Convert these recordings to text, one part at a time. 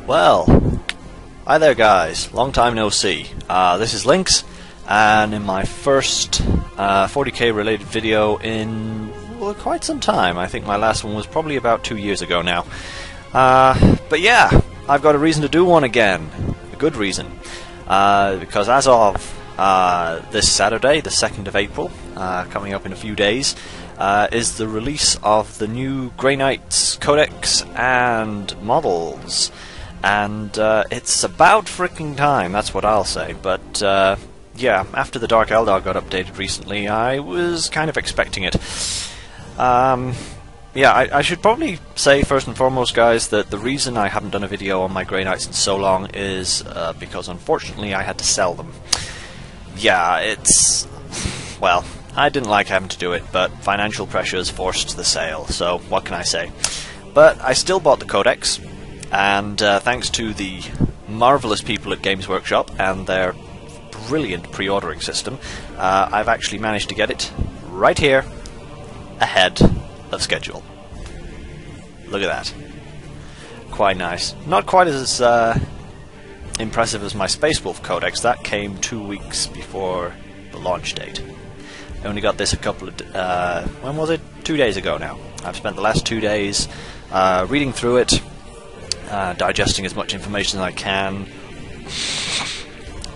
Well, hi there guys, long time no see. This is Lynx, and in my first 40k related video in quite some time. I think my last one was probably about 2 years ago now. But yeah, I've got a reason to do one again. A good reason. Because as of this Saturday, the 2nd of April, coming up in a few days, is the release of the new Grey Knights Codex and models. And it's about freaking time, that's what I'll say. But yeah, after the Dark Eldar got updated recently, I was kind of expecting it. Yeah, I should probably say first and foremost, guys, that the reason I haven't done a video on my Grey Knights in so long is because unfortunately I had to sell them. Yeah, it's... well, I didn't like having to do it, but financial pressures forced the sale, so what can I say? But I still bought the Codex, and thanks to the marvellous people at Games Workshop and their brilliant pre-ordering system, I've actually managed to get it right here, ahead of schedule. Look at that. Quite nice. Not quite as impressive as my Space Wolf Codex. That came 2 weeks before the launch date. I only got this a couple of... when was it? 2 days ago now. I've spent the last 2 days reading through it, digesting as much information as I can,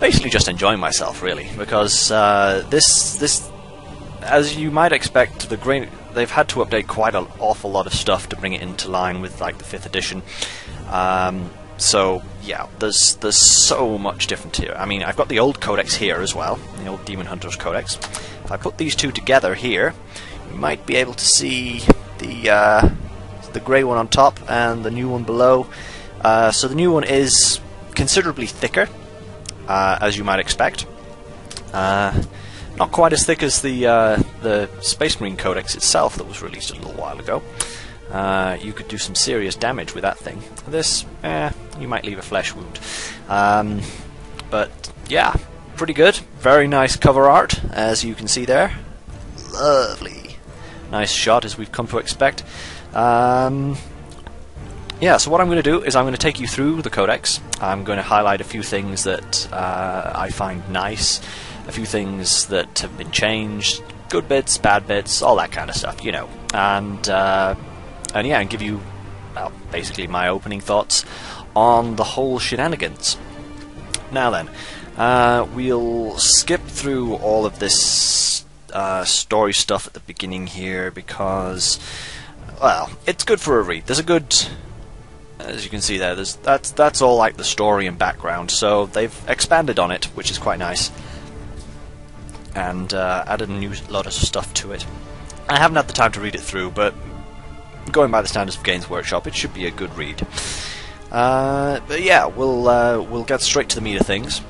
basically just enjoying myself, really, because this, as you might expect, they've had to update quite an awful lot of stuff to bring it into line with like the 5th edition. So yeah, there's so much different here. I mean, I've got the old Codex here as well, the old Demon Hunter's Codex. If I put these two together here, you might be able to see the grey one on top and the new one below. So the new one is considerably thicker, as you might expect. Not quite as thick as the Space Marine Codex itself that was released a little while ago. You could do some serious damage with that thing. This, you might leave a flesh wound. But yeah, pretty good. Very nice cover art, as you can see there. Lovely. Nice shot, as we've come to expect. Yeah, so what I'm going to do is I'm going to take you through the Codex. I'm going to highlight a few things that I find nice, a few things that have been changed, good bits, bad bits, all that kind of stuff, you know. And yeah, and give you, well, basically my opening thoughts on the whole shenanigans. Now then, we'll skip through all of this story stuff at the beginning here because, well, it's good for a read. There's a good... as you can see there, that's all like the story and background, so they've expanded on it, which is quite nice, and added a new lot of stuff to it. I haven't had the time to read it through, but going by the standards of Games Workshop, it should be a good read. But yeah, we'll get straight to the meat of things,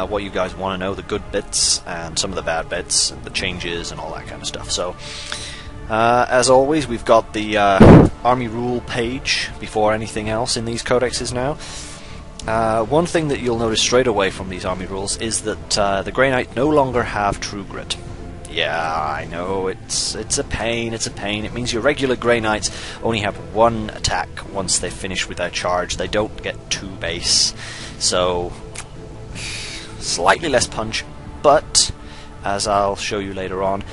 what you guys want to know, the good bits, and some of the bad bits, and the changes, and all that kind of stuff. So, as always, we've got the Army Rule page before anything else in these codexes now. One thing that you'll notice straight away from these Army Rules is that the Grey Knight no longer have True Grit. Yeah, I know, it's a pain, it's a pain. It means your regular Grey Knights only have one attack once they finish with their charge. They don't get 2 base. So, slightly less punch, but, as I'll show you later on,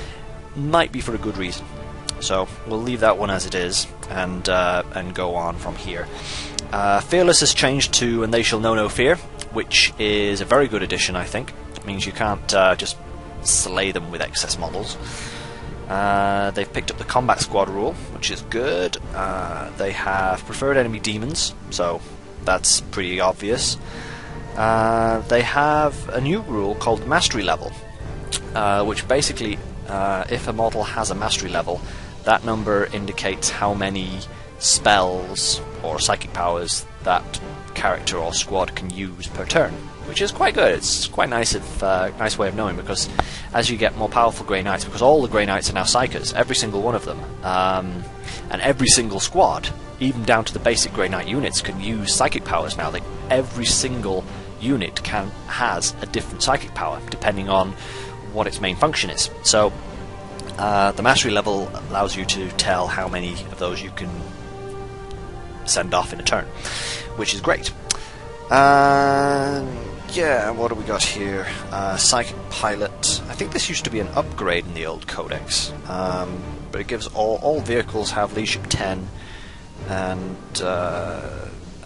might be for a good reason. So we'll leave that one as it is, and go on from here. Fearless has changed to And They Shall Know No Fear, which is a very good addition, I think. It means you can't just slay them with excess models. They've picked up the Combat Squad rule, which is good. They have Preferred Enemy Demons, so that's pretty obvious. They have a new rule called Mastery Level, which basically, if a model has a mastery level, that number indicates how many spells or psychic powers that character or squad can use per turn, which is quite good. It's quite nice nice way of knowing, because as you get more powerful Grey Knights, because all the Grey Knights are now Psychers, every single one of them, and every single squad, even down to the basic Grey Knight units, can use psychic powers now. Every single unit has a different psychic power, depending on what its main function is. So the mastery level allows you to tell how many of those you can send off in a turn, which is great. Yeah, what do we got here? Psychic Pilot. I think this used to be an upgrade in the old Codex, but it gives all vehicles have Leadership 10 and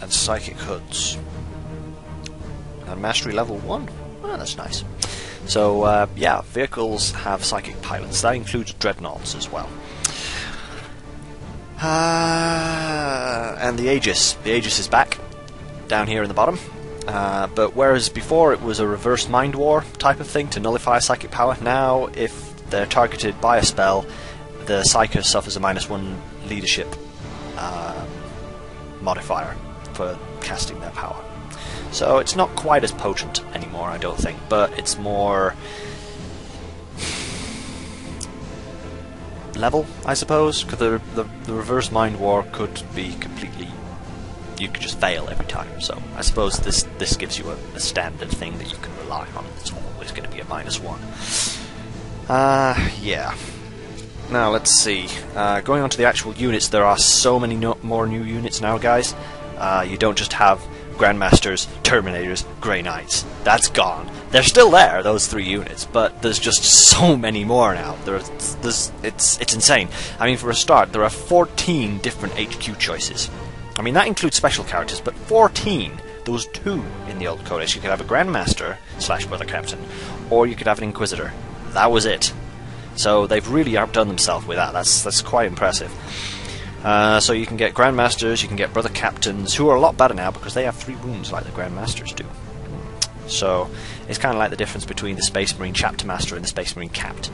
Psychic Hoods. And Mastery level 1? Oh, that's nice. So, yeah, vehicles have Psychic Pilots. That includes Dreadnoughts as well. And the Aegis. The Aegis is back, down here in the bottom. But whereas before it was a reverse Mind War type of thing to nullify psychic power, now if they're targeted by a spell, the Psyker suffers a -1 leadership modifier for casting their power. So it's not quite as potent anymore, I don't think, but it's more level, I suppose, because the reverse Mind War could be completely... you could just fail every time, so I suppose this gives you a standard thing that you can rely on. It's always going to be a -1. Yeah. Now, let's see. Going on to the actual units, there are so many more new units now, guys. You don't just have Grandmasters, Terminators, Grey Knights. That's gone. They're still there, those 3 units, but there's just so many more now. It's insane. I mean, for a start, there are 14 different HQ choices. I mean, that includes special characters, but 14! There was 2 in the old Codex. You could have a Grandmaster / Brother Captain, or you could have an Inquisitor. That was it. So they've really outdone themselves with that. That's quite impressive. So you can get Grandmasters, you can get Brother Captains, who are a lot better now because they have 3 wounds like the Grandmasters do. So it's kind of like the difference between the Space Marine Chapter Master and the Space Marine Captain.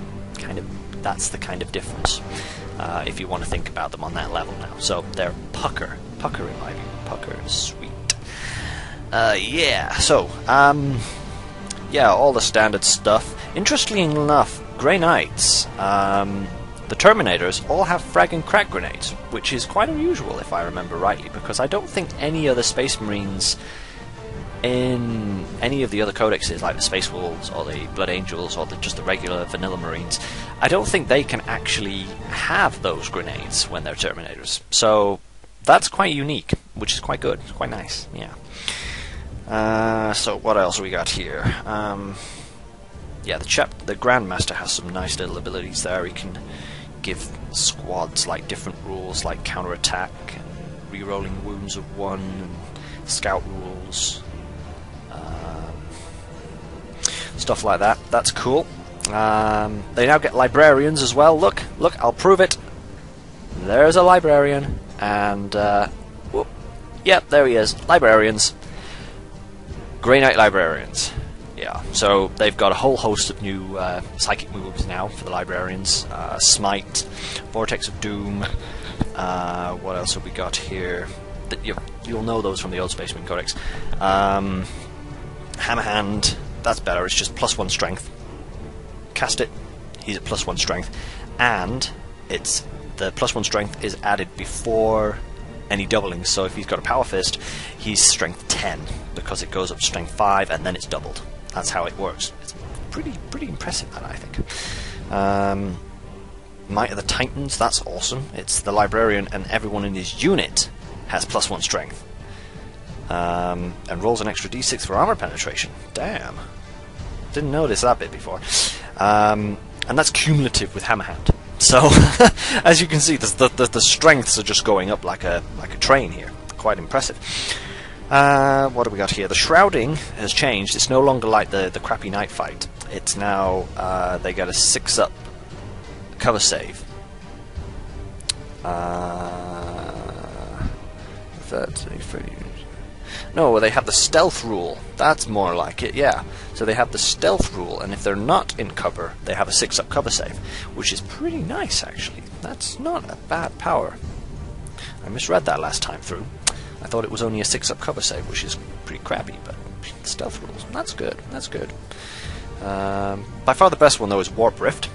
That's the kind of difference, if you want to think about them on that level now. So they're Pucker in my view. Pucker is sweet. Yeah, so, yeah, all the standard stuff. Interestingly enough, Grey Knights, the Terminators, all have frag and crack grenades, which is quite unusual if I remember rightly, because I don't think any other Space Marines in any of the other codexes, like the Space Wolves or the Blood Angels or just the regular vanilla Marines, I don't think they can actually have those grenades when they're Terminators. So that's quite unique, which is quite good. It's quite nice, yeah. So what else we got here? Yeah, the Grandmaster has some nice little abilities there. He can give squads like different rules, like counterattack and re-rolling wounds of 1 and scout rules, stuff like that. That's cool. They now get librarians as well. Look, I'll prove it. There's a librarian, and whoop, yep, there he is. Librarians, Grey Knight librarians. Yeah, so they've got a whole host of new psychic moves now for the librarians. Smite, Vortex of Doom. What else have we got here? You'll know those from the old Space Marine Codex. Hammerhand, that's better. It's just +1 strength. Cast it, he's at +1 strength, and it's the +1 strength is added before any doubling. So if he's got a Power Fist, he's strength 10 because it goes up to strength 5 and then it's doubled. That's how it works. It's pretty impressive, that, I think. Might of the Titans, that's awesome. It's the librarian and everyone in his unit has +1 strength. And rolls an extra d6 for armor penetration. Damn. Didn't notice that bit before. And that's cumulative with Hammerhand. So, as you can see, the strengths are just going up like a train here. Quite impressive. What do we got here? The shrouding has changed. It's no longer like the crappy night fight. It's now they get a 6-up cover save. No, they have the stealth rule. That's more like it, yeah. So they have the stealth rule, and if they're not in cover, they have a 6-up cover save, which is pretty nice, actually. That's not a bad power. I misread that last time through. I thought it was only a 6-up cover save, which is pretty crappy, but stealth rules, that's good, that's good. By far the best one, though, is Warp Rift.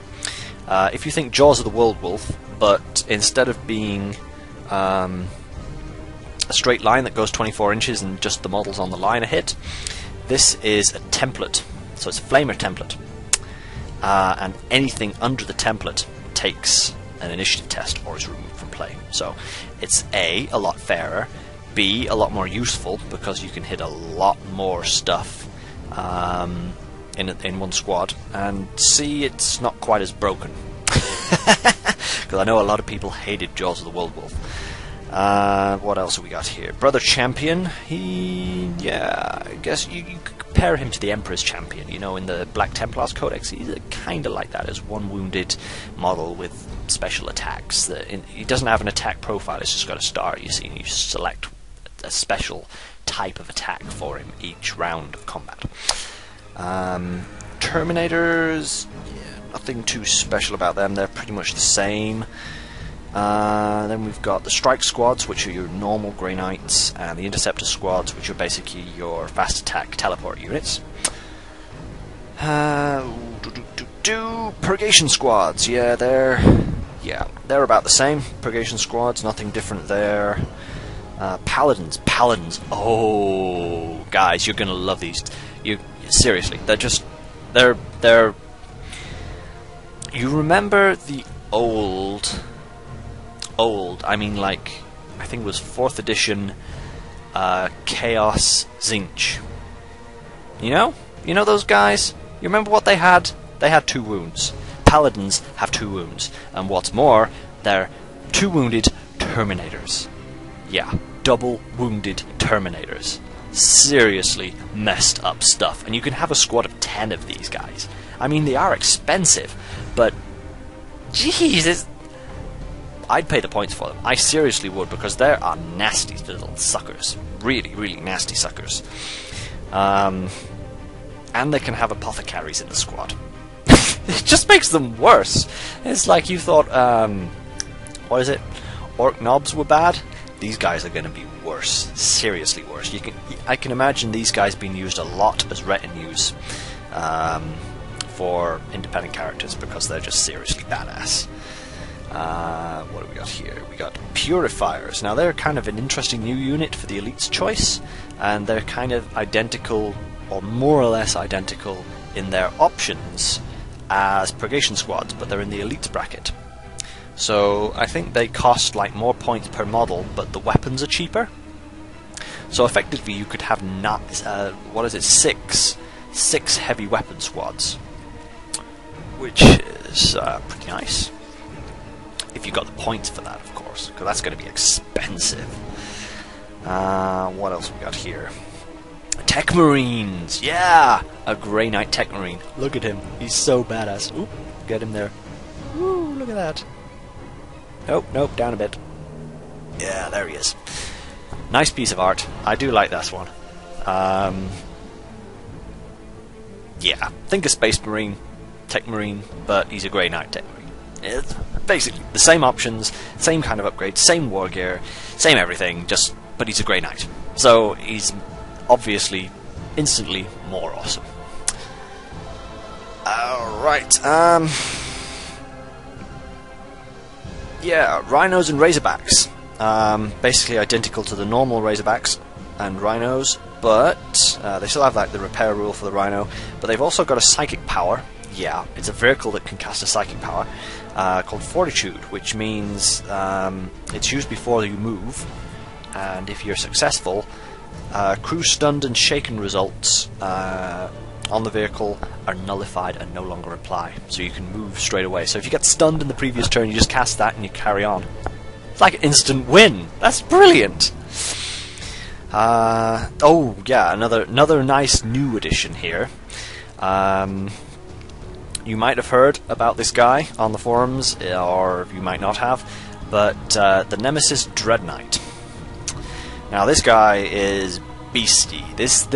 If you think Jaws of the World Wolf, but instead of being a straight line that goes 24 inches and just the models on the line are hit, this is a template. So it's a flamer template. And anything under the template takes an initiative test or is removed from play. So it's a lot fairer, B, a lot more useful because you can hit a lot more stuff in one squad, and C, it's not quite as broken. Because I know a lot of people hated Jaws of the World Wolf. What else have we got here? Brother Champion. Yeah, I guess you could compare him to the Emperor's Champion. You know, in the Black Templars Codex, he's kind of like that, as one wounded model with special attacks. He doesn't have an attack profile, it's just got a star, you see, and you select a special type of attack for him each round of combat. Terminators, yeah, nothing too special about them, they're pretty much the same. Then we've got the Strike Squads, which are your normal Grey Knights, and the Interceptor Squads, which are basically your fast attack teleport units. Purgation Squads, yeah, they're about the same. Purgation Squads, nothing different there. Paladins, oh, guys, you're gonna love these. Seriously, they're. You remember the old, I mean, like, I think it was 4th edition Chaos Zinch. You know those guys? You remember what they had? They had 2 wounds. Paladins have 2 wounds, and what's more, they're 2 wounded Terminators. Yeah, double wounded Terminators. Seriously messed up stuff, and you can have a squad of 10 of these guys. I mean, they are expensive, but Jesus, I'd pay the points for them. I seriously would, because they are nasty little suckers. Really, really nasty suckers. And they can have apothecaries in the squad. It just makes them worse. It's like you thought, what is it? Orc Knobs were bad? These guys are going to be worse. Seriously worse. I can imagine these guys being used a lot as retinues for independent characters, because they're just seriously badass. What do we got here? We got Purifiers. Now they're kind of an interesting new unit for the Elite's choice, and they're kind of identical, or more or less identical, in their options as Purgation Squads, but they're in the Elite bracket. So I think they cost like more points per model, but the weapons are cheaper. So effectively you could have six heavy weapon squads, which is pretty nice. If you got the points for that, of course, because that's going to be expensive. What else we got here? Tech Marines! Yeah! A Grey Knight Tech Marine. Look at him. He's so badass. Oop, get him there. Woo, look at that. Nope, down a bit. Yeah, there he is. Nice piece of art. I do like this one. Yeah, think a Space Marine, Tech Marine, but he's a Grey Knight Tech Marine. It's basically the same options, same kind of upgrades, same war gear, same everything, but he's a Grey Knight. So he's obviously instantly more awesome. Alright, yeah, Rhinos and Razorbacks. Basically identical to the normal Razorbacks and Rhinos, but they still have like the repair rule for the Rhino, but they've also got a psychic power. Yeah, it's a vehicle that can cast a psychic power called Fortitude, which means it's used before you move, and if you're successful, crew stunned and shaken results on the vehicle are nullified and no longer apply, so you can move straight away. So if you get stunned in the previous turn, you just cast that and you carry on. It's like an instant win. That's brilliant. Oh yeah, another nice new addition here. You might have heard about this guy on the forums, or you might not have, but the Nemesis Dread Knight. Now this guy is beastie. This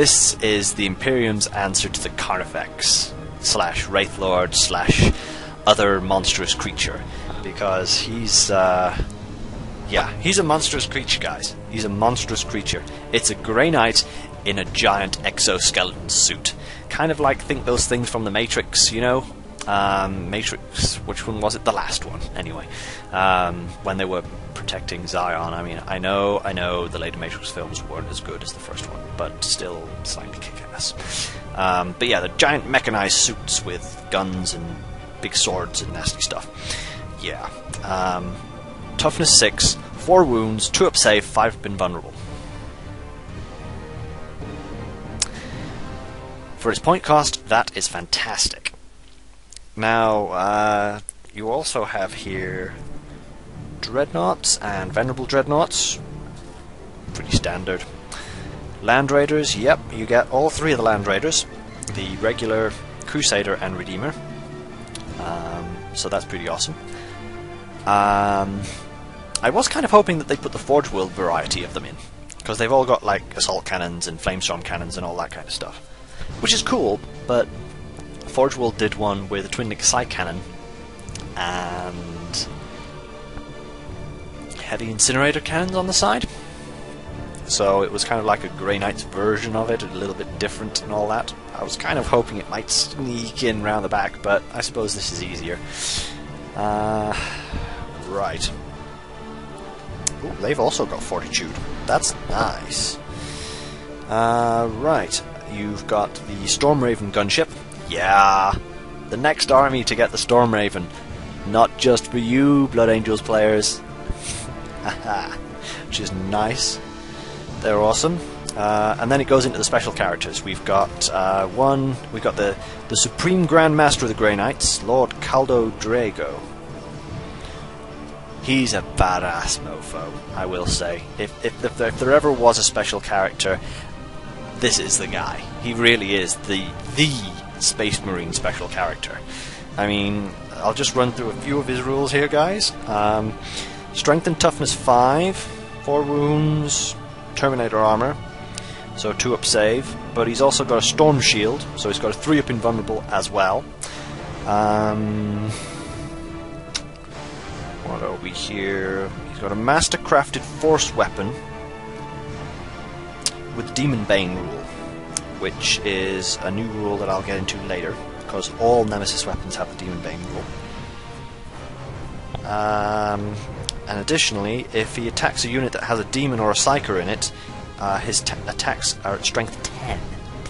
is the Imperium's answer to the Carnifex / Wraithlord / other monstrous creature, because he's a monstrous creature, guys. He's a monstrous creature. It's a Grey Knight in a giant exoskeleton suit. Kind of like, think those things from the Matrix, you know? Matrix, which one was it? The last one, anyway. When they were protecting Zion. I mean, I know the later Matrix films weren't as good as the first one, but still slightly kick-ass. But yeah, the giant mechanized suits with guns and big swords and nasty stuff. Yeah. Toughness 6, 4 wounds, 2 up save, 5 invulnerable. For its point cost, that is fantastic. Now, you also have here Dreadnoughts and Venerable Dreadnoughts. Pretty standard. Land Raiders, yep, you get all three of the Land Raiders. The regular, Crusader and Redeemer. So that's pretty awesome. I was kind of hoping that they put the Forge World variety of them in, because they've all got like assault cannons and flamestorm cannons and all that kind of stuff, which is cool. But Forge World did one with a twin Nixai cannon and heavy incinerator cannons on the side. So it was kind of like a Grey Knight's version of it, a little bit different and all that. I was kind of hoping it might sneak in round the back, but I suppose this is easier. Right. Ooh, they've also got Fortitude. That's nice. Right. You've got the Stormraven gunship. Yeah. The next army to get the Stormraven. Not just for you, Blood Angels players. Haha. Which is nice. They're awesome. And then it goes into the special characters. We've got we've got the Supreme Grand Master of the Grey Knights, Lord Caldo Drago. He's a badass mofo, I will say. If there ever was a special character, this is the guy. He really is the Space Marine special character. I mean, I'll just run through a few of his rules here, guys. Strength and Toughness 5, 4 wounds, Terminator armor, so 2-up save, but he's also got a Storm Shield, so he's got a 3-up invulnerable as well. What are we here? He's got a Master-crafted Force weapon with Demon Bane rule, which is a new rule that I'll get into later, because all Nemesis weapons have the Demon Bane rule. And additionally, if he attacks a unit that has a demon or a psyker in it, his attacks are at strength 10.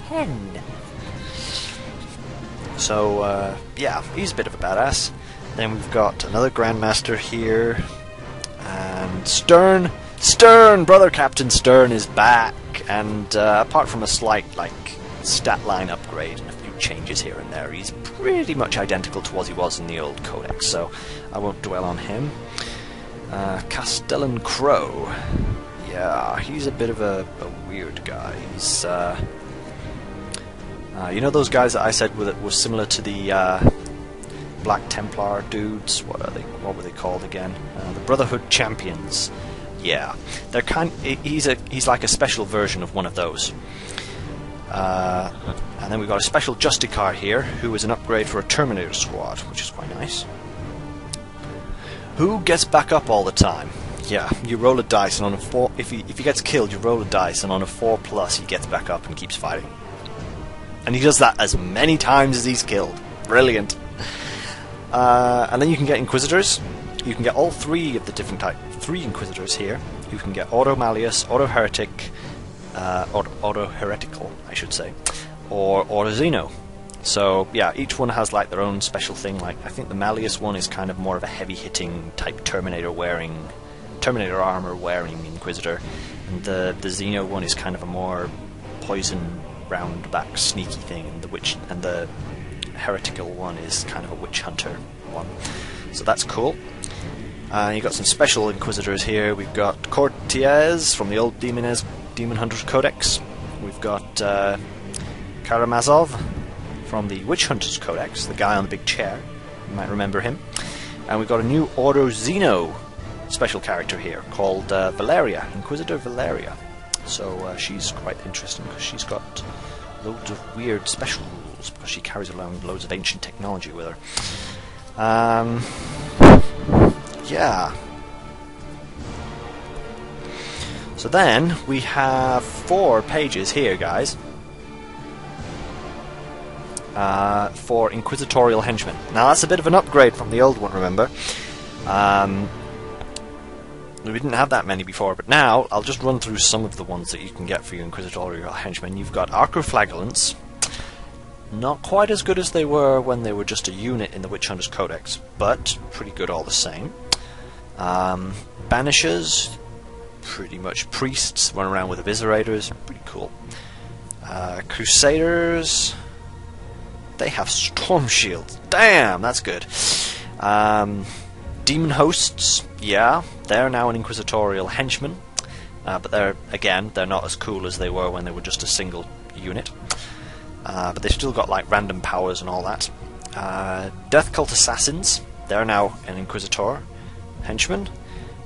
10! So, yeah, he's a bit of a badass. Then we've got another Grandmaster here, and Stern! Stern! Brother Captain Stern is back! And apart from a slight, stat line upgrade and a few changes here and there, he's pretty much identical to what he was in the old Codex, so I won't dwell on him. Castellan Crow. Yeah, he's a bit of a weird guy. He's, you know those guys that I said were similar to the Black Templar dudes? What were they called again? The Brotherhood Champions. Yeah, they're he's like a special version of one of those. And then we've got a special Justicar here, who is an upgrade for a Terminator squad, which is quite nice. Who gets back up all the time? Yeah, you roll a dice, and on a 4, if he gets killed, you roll a dice, and on a 4+ he gets back up and keeps fighting. And he does that as many times as he's killed. Brilliant. And then you can get Inquisitors. You can get all 3 of the different type. 3 Inquisitors here. You can get Auto Malleus, Auto Heretic, Auto Heretical, I should say, or Auto Xeno. So yeah, each one has like their own special thing. Like I think the Malleus one is kind of more of a heavy-hitting type Terminator armor wearing Inquisitor, and the Xeno one is kind of a more poison round back sneaky thing, and the Heretical one is kind of a witch hunter one. So that's cool. You've got some special Inquisitors here. We've got Cortez from the old Demon Hunters Codex. We've got Karamazov from the Witch Hunters Codex, the guy on the big chair. You might remember him. And we've got a new Auto Xeno special character here called Valeria, Inquisitor Valeria. So she's quite interesting because she's got loads of weird special rules because she carries along loads of ancient technology with her. Yeah. So then we have 4 pages here, guys, for Inquisitorial Henchmen. Now that's a bit of an upgrade from the old one, remember? We didn't have that many before, but now I'll just run through some of the ones that you can get for your Inquisitorial Henchmen. You've got Arcoflagellants. Not quite as good as they were when they were just a unit in the Witch Hunters Codex, but pretty good all the same. Banishers, pretty much priests, run around with eviscerators, pretty cool. Crusaders, They have storm shields. Damn, that's good. Demon hosts, yeah, they're now an inquisitorial henchman, but they're not as cool as they were when they were just a single unit. But they've still got like random powers and all that. Death Cult assassins, they're now an inquisitor henchman.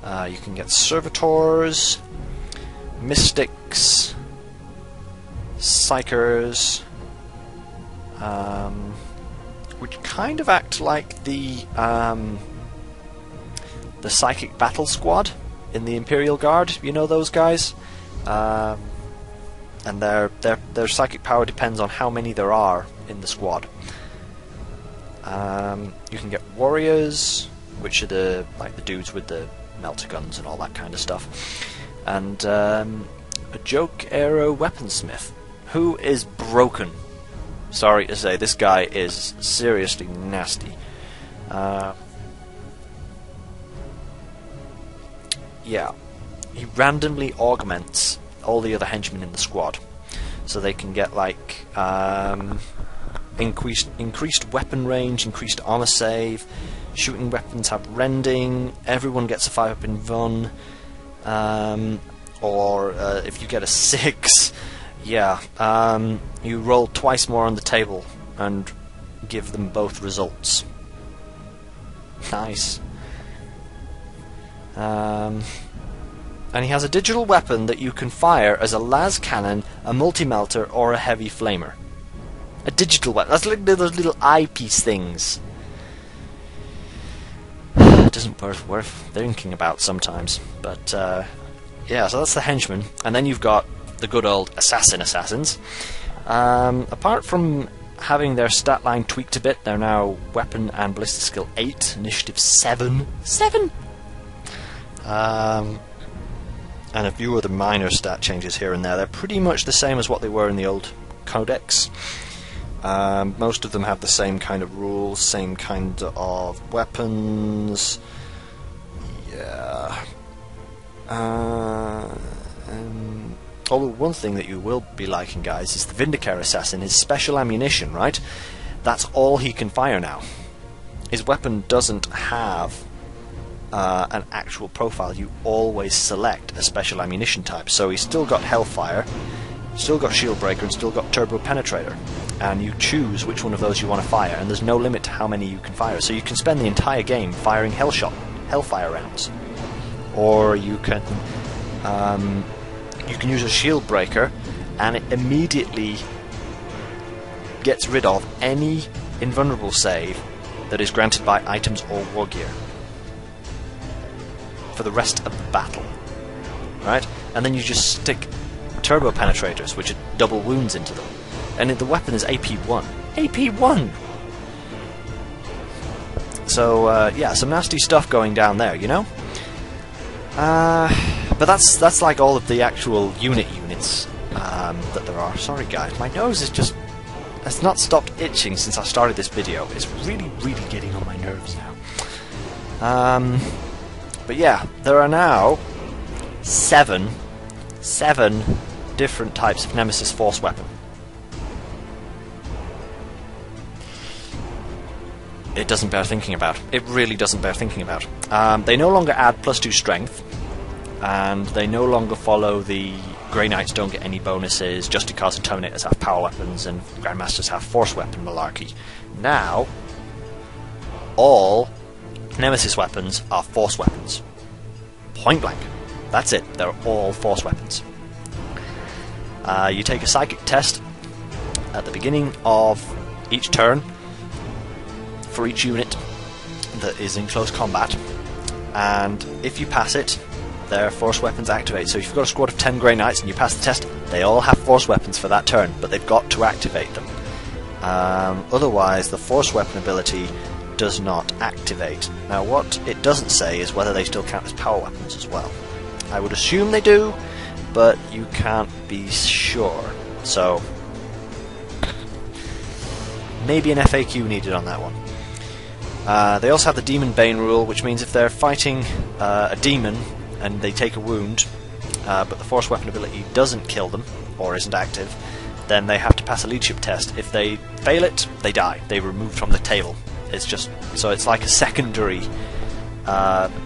You can get servitors, mystics, psychers, which kind of act like the psychic battle squad in the Imperial Guard. You know those guys, and their psychic power depends on how many there are in the squad. You can get warriors, which are the dudes with the melter guns and all that kind of stuff, and a joke arrow weaponsmith who is broken. Sorry to say, this guy is seriously nasty. Yeah, he randomly augments all the other henchmen in the squad, so they can get like increased weapon range, increased armor save. Shooting weapons have rending. Everyone gets a 5-up in Vun, or if you get a 6, yeah, you roll twice more on the table and give them both results. Nice. And he has a digital weapon that you can fire as a las cannon, a multi-melter, or a heavy flamer. A digital weapon. That's like those little eyepiece things. It isn't worth thinking about sometimes. But, yeah, so that's the henchman. And then you've got the good old assassins. Apart from having their stat line tweaked a bit, they're now weapon and ballistic skill 8, initiative 7. 7! And a few other minor stat changes here and there. They're pretty much the same as what they were in the old Codex. Most of them have the same kind of rules, same kind of weapons. Yeah. Although one thing that you will be liking, guys, is the Vindicare Assassin. His special ammunition, right? That's all he can fire now. His weapon doesn't have an actual profile. You always select a special ammunition type. So he's still got Hellfire, still got Shield Breaker, and still got Turbo Penetrator. And you choose which one of those you want to fire, and there's no limit to how many you can fire. So you can spend the entire game firing Hellfire rounds. Or you can use a Shield Breaker, and it immediately gets rid of any invulnerable save that is granted by items or war gear for the rest of the battle. Right? And then you just stick Turbo Penetrators, which are double wounds into them. And the weapon is AP1. AP1! So, yeah, some nasty stuff going down there, you know? But that's like all of the actual units that there are. Sorry guys, my nose is just... it's not stopped itching since I started this video. It's really, really getting on my nerves now. But yeah, there are now 7 different types of Nemesis Force weapon. It doesn't bear thinking about. It really doesn't bear thinking about. They no longer add +2 strength, and they no longer follow the Grey Knights don't get any bonuses, Justicars and Terminators have power weapons, and Grandmasters have force weapon malarkey. Now, all Nemesis weapons are force weapons. Point blank. That's it. They're all force weapons. You take a psychic test at the beginning of each turn for each unit that is in close combat, and if you pass it, their force weapons activate. So if you've got a squad of 10 Grey Knights and you pass the test, they all have force weapons for that turn, but they've got to activate them. Otherwise, the force weapon ability does not activate. Now, what it doesn't say is whether they still count as power weapons as well. I would assume they do, but you can't be sure. So, maybe an FAQ needed on that one. They also have the Demon Bane rule, which means if they're fighting a demon and they take a wound, but the force weapon ability doesn't kill them, or isn't active, then they have to pass a leadership test. If they fail it, they die. They're removed from the table. It's just so it's like a secondary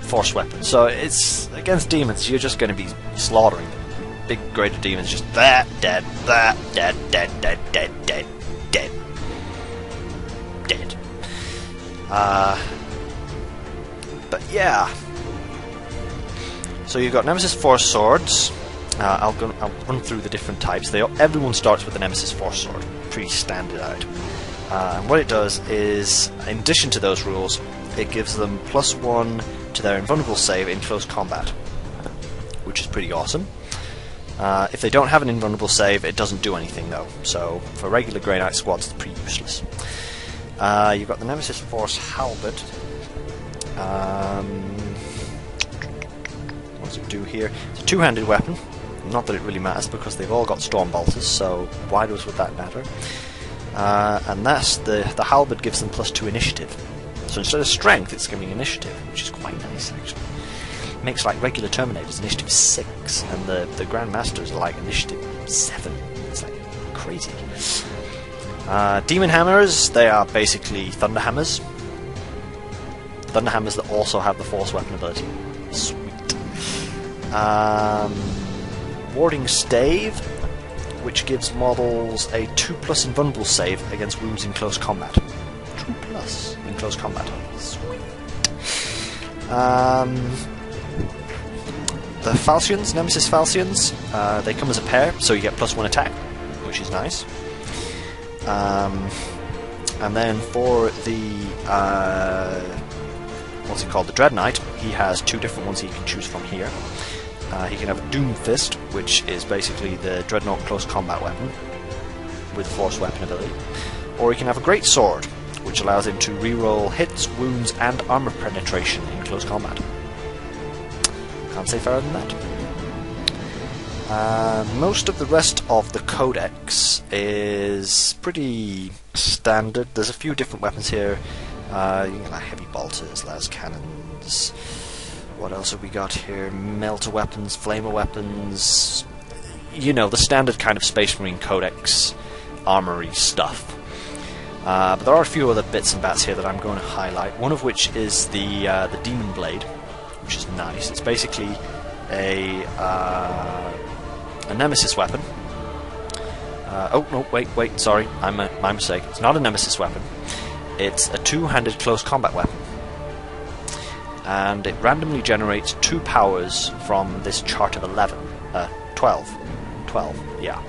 force weapon. So it's against demons. You're just going to be slaughtering them. Big greater demons, just that dead, that dead, dead, dead, dead, dead, dead, dead. But yeah. So you've got Nemesis Force Swords. I'll run through the different types. Everyone starts with the Nemesis Force Sword, pretty standard out. And what it does is, in addition to those rules, it gives them +1 to their invulnerable save in close combat, which is pretty awesome. If they don't have an invulnerable save, it doesn't do anything though. So for regular Grey Knight squads, it's pretty useless. You've got the Nemesis Force Halberd. What does it do here? It's a two-handed weapon. Not that it really matters because they've all got storm bolters, so why would that matter? And that's the halberd gives them +2 initiative. So instead of strength, it's giving initiative, which is quite nice actually. It makes like regular Terminators initiative 6, and the Grandmasters are like initiative 7. It's like crazy. Demon Hammers, they are basically Thunder Hammers. Thunder Hammers that also have the Force Weapon ability. Sweet. Warding Stave, which gives models a 2+ invulnerable save against wounds in close combat. 2+ in close combat. Sweet. The Falchions, Nemesis Falchions, they come as a pair, so you get +1 attack, which is nice. And then for the what's it called? The Dread Knight, he has 2 different ones he can choose from here. He can have a Doom Fist, which is basically the Dreadnought close combat weapon with Force Weapon ability, or he can have a Great Sword, which allows him to reroll hits, wounds, and armor penetration in close combat. Can't say fairer than that. Most of the rest of the Codex is pretty standard. There's a few different weapons here. You can like heavy bolters, las cannons. What else have we got here? Melter weapons, flamer weapons. You know, the standard kind of Space Marine Codex armory stuff. But there are a few other bits and bats here that I'm going to highlight. One of which is the Demon Blade, which is nice. It's basically a Nemesis weapon. Oh no, wait, sorry, my mistake. It's not a Nemesis weapon. It's a two-handed close combat weapon, and it randomly generates 2 powers from this chart of 12, yeah.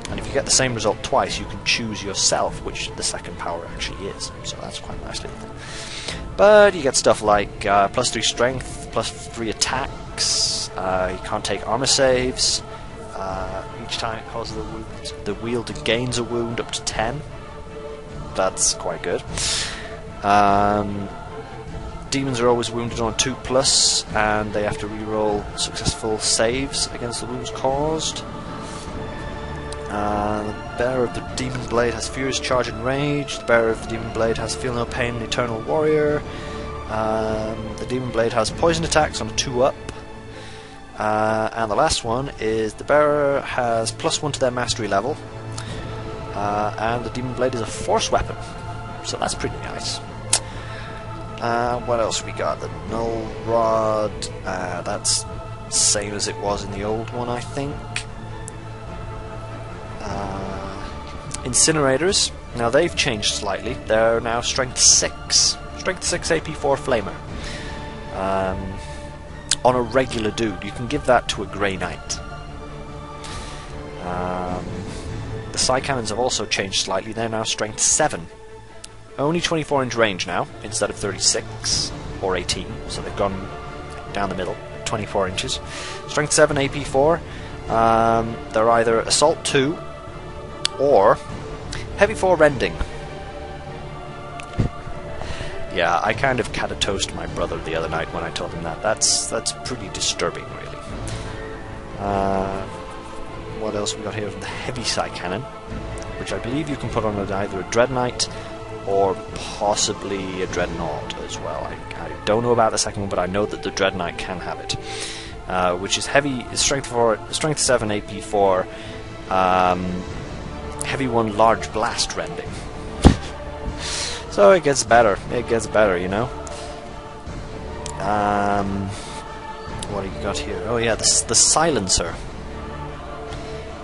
And if you get the same result twice, you can choose yourself which the second power actually is. So that's quite a nice little thing. But you get stuff like +3 strength, +3 attacks. You can't take armor saves. Each time it causes a wound, the wielder gains a wound up to 10. That's quite good. Demons are always wounded on 2+, and they have to reroll successful saves against the wounds caused. The bearer of the Demon Blade has Furious Charge and Rage. The bearer of the Demon Blade has Feel No Pain and Eternal Warrior. The Demon Blade has Poison Attacks on a 2-up. And the last one is the bearer has +1 to their mastery level. And the Demon Blade is a force weapon. So that's pretty nice. What else we got? The Null Rod. That's same as it was in the old one, I think. Incinerators. Now they've changed slightly. They're now Strength 6. Strength 6 AP4 Flamer. On a regular dude. You can give that to a Grey Knight. The Psy Cannons have also changed slightly. They're now Strength 7. Only 24-inch range now, instead of 36 or 18. So they've gone down the middle. 24 inches. Strength 7 AP4. They're either Assault 2 or Heavy 4 Rending. Yeah, I kind of catatosed my brother the other night when I told him that. That's pretty disturbing, really. What else we got here? The Heavy Psy Cannon, which I believe you can put on either a Dread Knight or possibly a Dreadnought as well. I don't know about the second one, but I know that the Dread Knight can have it. which is heavy, is strength 7, AP 4, heavy 1, large blast rending. So it gets better. It gets better, you know. What do you got here? Oh yeah, the silencer,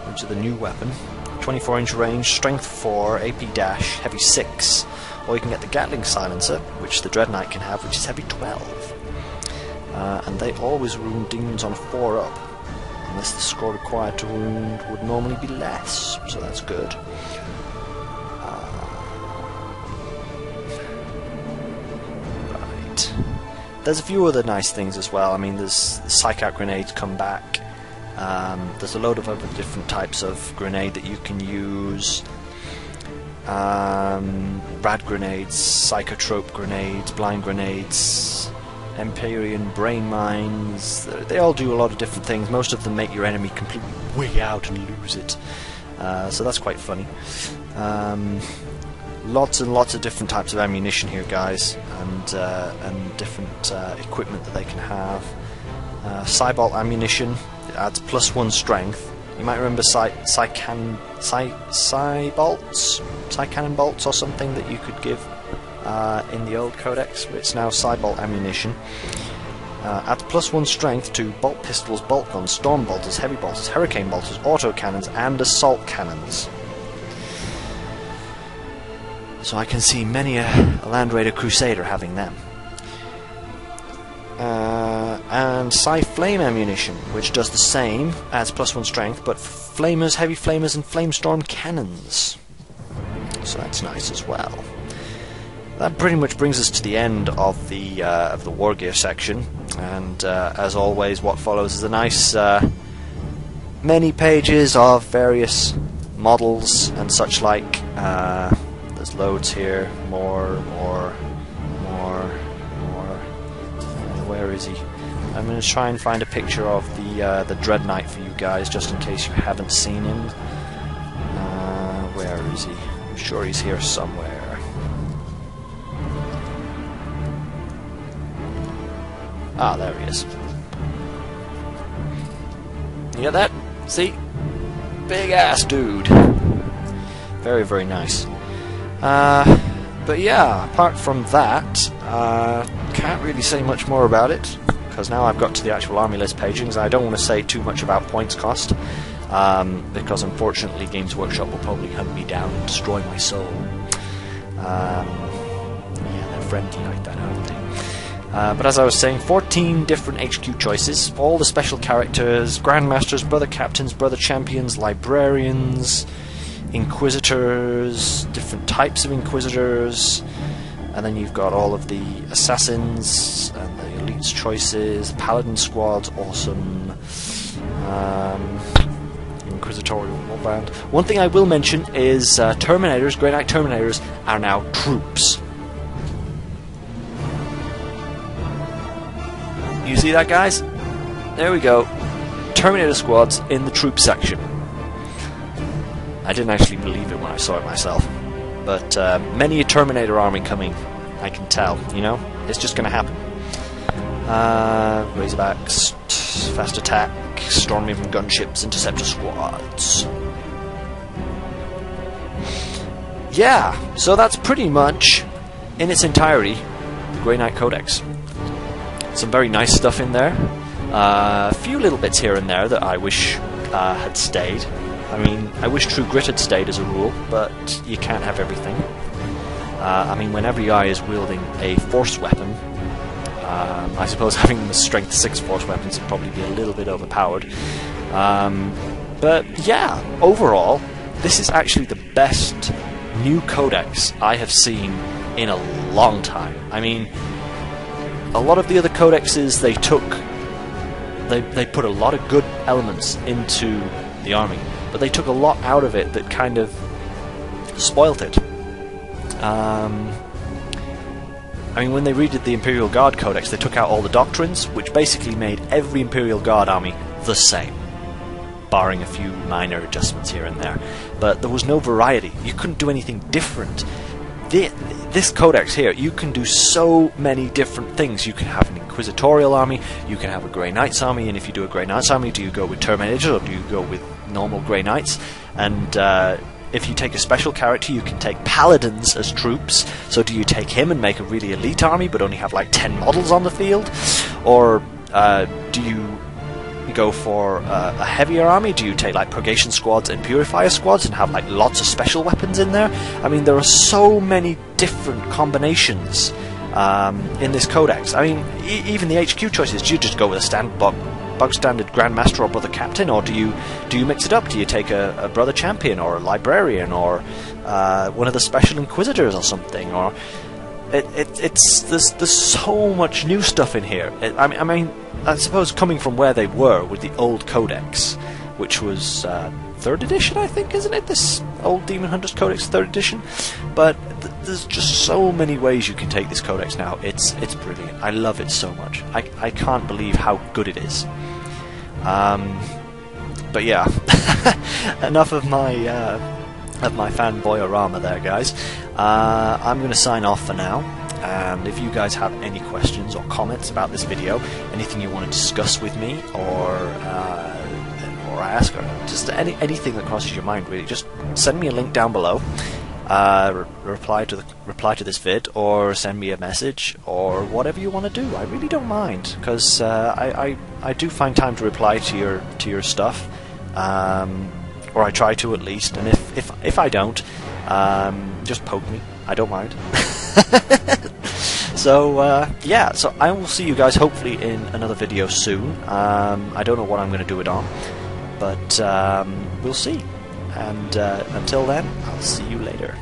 which is the new weapon. 24-inch range, strength 4, AP dash, heavy 6. Or you can get the Gatling silencer, which the Dread Knight can have, which is heavy 12. And they always wound demons on a 4-up, unless the score required to wound would normally be less, so that's good. Right. There's a few other nice things as well. I mean, there's Psych Out grenades come back. There's a load of other different types of grenade that you can use. Rad grenades, Psychotrope grenades, blind grenades, Empyrean brain mines. They all do a lot of different things. Most of them make your enemy completely wig out and lose it. So that's quite funny. Lots and lots of different types of ammunition here, guys, and different equipment that they can have. Cybolt ammunition, it adds +1 strength. You might remember Psycannon bolts or something that you could give in the old Codex. It's now Cybolt ammunition. Adds +1 strength to bolt pistols, bolt guns, storm bolters, heavy bolters, hurricane bolters, auto cannons, and assault cannons. So I can see many a Land Raider Crusader having them. And Psy-Flame ammunition, which does the same, adds +1 strength, but flamers, heavy flamers, and flamestorm cannons. So that's nice as well. That pretty much brings us to the end of the war gear section, and as always, what follows is a nice many pages of various models and such like. There's loads here, more. Where is he? I'm going to try and find a picture of the Dread Knight for you guys, just in case you haven't seen him. Where is he? I'm sure he's here somewhere. Ah, there he is. You get that? See? Big ass dude. Very, very nice. But yeah, apart from that, can't really say much more about it, because now I've got to the actual army list pagings. I don't want to say too much about points cost, because unfortunately Games Workshop will probably hunt me down and destroy my soul. Yeah, they're friendly like that, aren't they? But as I was saying, 14 different HQ choices, all the special characters, Grandmasters, Brother Captains, Brother Champions, Librarians, Inquisitors, different types of Inquisitors, and then you've got all of the Assassins and the Elite's choices, Paladin squads, awesome, Inquisitorial Warband. One thing I will mention is Terminators, Grey Knight Terminators, are now troops. You see that, guys? There we go. Terminator squads in the troop section. I didn't actually believe it when I saw it myself, but many a Terminator army coming, I can tell, you know? It's just going to happen. Razorbacks, fast attack, storming from gunships, interceptor squads. Yeah, so that's pretty much, in its entirety, the Grey Knight Codex. Some very nice stuff in there. A few little bits here and there that I wish had stayed. I mean, I wish True Grit had stayed as a rule, but you can't have everything. I mean, when every guy is wielding a force weapon, I suppose having them as Strength 6 force weapons would probably be a little bit overpowered. But yeah, overall, this is actually the best new codex I have seen in a long time. I mean, a lot of the other codexes, they put a lot of good elements into the army, but they took a lot out of it that kind of spoilt it. I mean, when they redid the Imperial Guard Codex, they took out all the doctrines, which basically made every Imperial Guard army the same, barring a few minor adjustments here and there. But there was no variety. You couldn't do anything different. this codex here, you can do so many different things. You can have an Inquisitorial army, you can have a Grey Knights army, and if you do a Grey Knights army, do you go with Terminators or do you go with normal Grey Knights? And if you take a special character, you can take Paladins as troops. So do you take him and make a really elite army but only have like 10 models on the field? Or do you go for a heavier army? Do you take like Purgation squads and Purifier squads and have like lots of special weapons in there? I mean, there are so many different combinations in this codex. I mean, even the HQ choices. Do you just go with a bug standard Grandmaster or Brother Captain, or do you mix it up? Do you take a Brother Champion or a Librarian or one of the Special Inquisitors or something? Or there's so much new stuff in here. I mean, I suppose coming from where they were with the old Codex, which was 3rd edition, I think, isn't it? This old Demon Hunters Codex, 3rd edition. But there's just so many ways you can take this Codex now. It's brilliant. I love it so much. I can't believe how good it is. But yeah, enough of my fanboy-orama there, guys. I'm going to sign off for now. And if you guys have any questions or comments about this video, anything you want to discuss with me, or ask, or just anything that crosses your mind, really, just send me a link down below. Reply to this vid, or send me a message, or whatever you want to do. I really don't mind, because I do find time to reply to your stuff, or I try to at least. And if I don't, just poke me. I don't mind. So yeah, so I will see you guys hopefully in another video soon. I don't know what I'm going to do it on, but we'll see. And until then, I'll see you later.